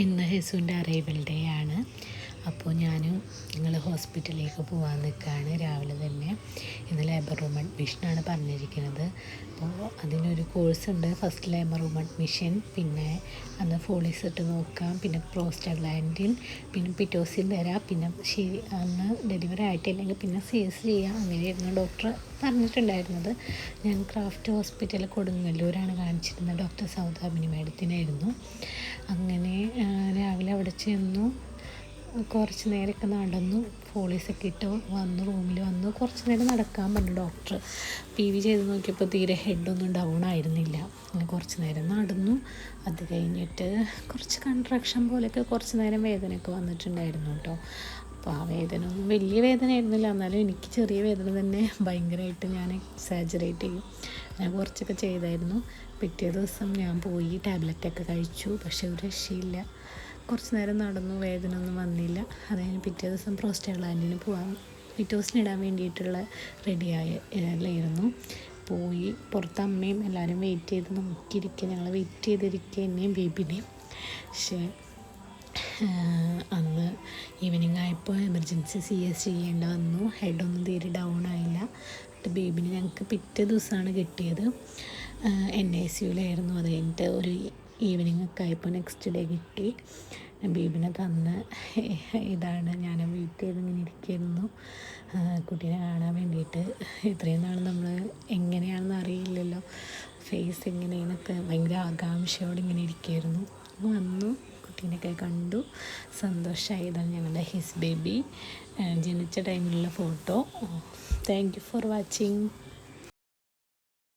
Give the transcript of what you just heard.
ഇന്ന് ഹിസുവിൻ്റെ arrival day ആണ്. അപ്പോൾ ഞങ്ങൾ ഹോസ്പിറ്റലിലേക്ക് പോകാൻ നിൽക്കുകയാണ് രാവിലെ തന്നെ. ഇന്ന് ലേബർ റൂം അഡ്മിഷനാണ് പറഞ്ഞിരിക്കുന്നത്. അപ്പോൾ അതിനൊരു കോഴ്സ് ഉണ്ട്, ഫസ്റ്റ് ലേബർ റൂം അഡ്മിഷൻ, പിന്നെ അന്ന് ഫോളീസ് ഇട്ട് നോക്കാം, പിന്നെ പ്രോസ്റ്റാഗ്ലാൻഡിൻ, പിന്നെ പിറ്റോസിൻ തരാം, പിന്നെ അന്ന് ഡെലിവറി ആയിട്ടില്ലെങ്കിൽ പിന്നെ CS ചെയ്യാം. അങ്ങനെയായിരുന്നു ഡോക്ടർ പറഞ്ഞിട്ടുണ്ടായിരുന്നത്. ഞാൻ ക്രാഫ്റ്റ് ഹോസ്പിറ്റൽ കൊടുങ്ങല്ലൂരാണ് കാണിച്ചിരുന്നത്. ഡോക്ടർ സൗദാമിനി മേഡത്തിനായിരുന്നു. അങ്ങനെ രാവിലെ അവിടെ ചെന്നു, കുറച്ച് നേരമൊക്കെ നടന്നു, ഫോളീസൊക്കെ ഇട്ട് വന്നു, റൂമിൽ വന്നു. കുറച്ച് നേരം നടക്കാൻ പറഞ്ഞു ഡോക്ടർ. PV ചെയ്ത് നോക്കിയപ്പോൾ തീരെ ഹെഡൊന്നും ഡൗൺ ആയിരുന്നില്ല. അങ്ങനെ കുറച്ച് നേരം നടന്നു. അത് കഴിഞ്ഞിട്ട് കുറച്ച് കൺട്രാക്ഷൻ പോലെയൊക്കെ കുറച്ച് നേരം വേദനയൊക്കെ വന്നിട്ടുണ്ടായിരുന്നു കേട്ടോ. അപ്പോൾ ആ വേദന ഒന്നും വലിയ വേദന ആയിരുന്നില്ല, എന്നാലും എനിക്ക് ചെറിയ വേദന തന്നെ ഭയങ്കരമായിട്ട് ഞാൻ എക്സാജറേറ്റ് ചെയ്യും. ഞാൻ കുറച്ചൊക്കെ ചെയ്തായിരുന്നു. പിറ്റേ ദിവസം ഞാൻ പോയി ടാബ്ലറ്റൊക്കെ കഴിച്ചു, പക്ഷേ ഒരു രക്ഷയില്ല. കുറച്ച് നേരം നടന്നു, വേദന ഒന്നും വന്നില്ല. അത് കഴിഞ്ഞ് പിറ്റേ ദിവസം പ്രോസ്റ്റാഗ്ലാൻഡിന് പോകാൻ, പിറ്റോസിനിടാൻ വേണ്ടിയിട്ടുള്ള റെഡിയായിരുന്നു. പോയി പുറത്ത് അമ്മയും എല്ലാവരും വെയിറ്റ് ചെയ്ത് നോക്കിയിരിക്കുക, ഞങ്ങൾ വെയിറ്റ് ചെയ്തിരിക്കുക, എന്നെയും ബേബിനെയും. പക്ഷേ അന്ന് ഈവനിങ് ആയപ്പോൾ എമർജൻസി CS ചെയ്യേണ്ട വന്നു. ഹെഡൊന്നും തീരെ ഡൗൺ ആയില്ല. ബേബിനെ ഞങ്ങൾക്ക് പിറ്റേ ദിവസമാണ് കിട്ടിയത്. NICUലായിരുന്നു. അത് കഴിഞ്ഞിട്ട് ഒരു ഈവനിങ് ഒക്കെ ആയപ്പോൾ നെക്സ്റ്റ് ഡേ കിട്ടി. ബേബിനെ തന്ന് ഇതാണ്, ഞാൻ വെയിറ്റ് ചെയ്ത് ഇങ്ങനെ ഇരിക്കുന്നു കുട്ടീനെ കാണാൻ വേണ്ടിയിട്ട്. ഇത്രയും നാൾ നമ്മൾ എങ്ങനെയാണെന്ന് അറിയില്ലല്ലോ, ഫേസ് എങ്ങനെയെന്നൊക്കെ ഭയങ്കര ആകാംക്ഷയോടെ ഇങ്ങനെ ഇരിക്കുകയായിരുന്നു. വന്നു, കുട്ടീനെയൊക്കെ കണ്ടു, സന്തോഷമായി. ഇതാണ് ഞങ്ങളുടെ ഹിസ് ബേബി, ജനിച്ച ടൈമിലുള്ള photo. Thank you for watching.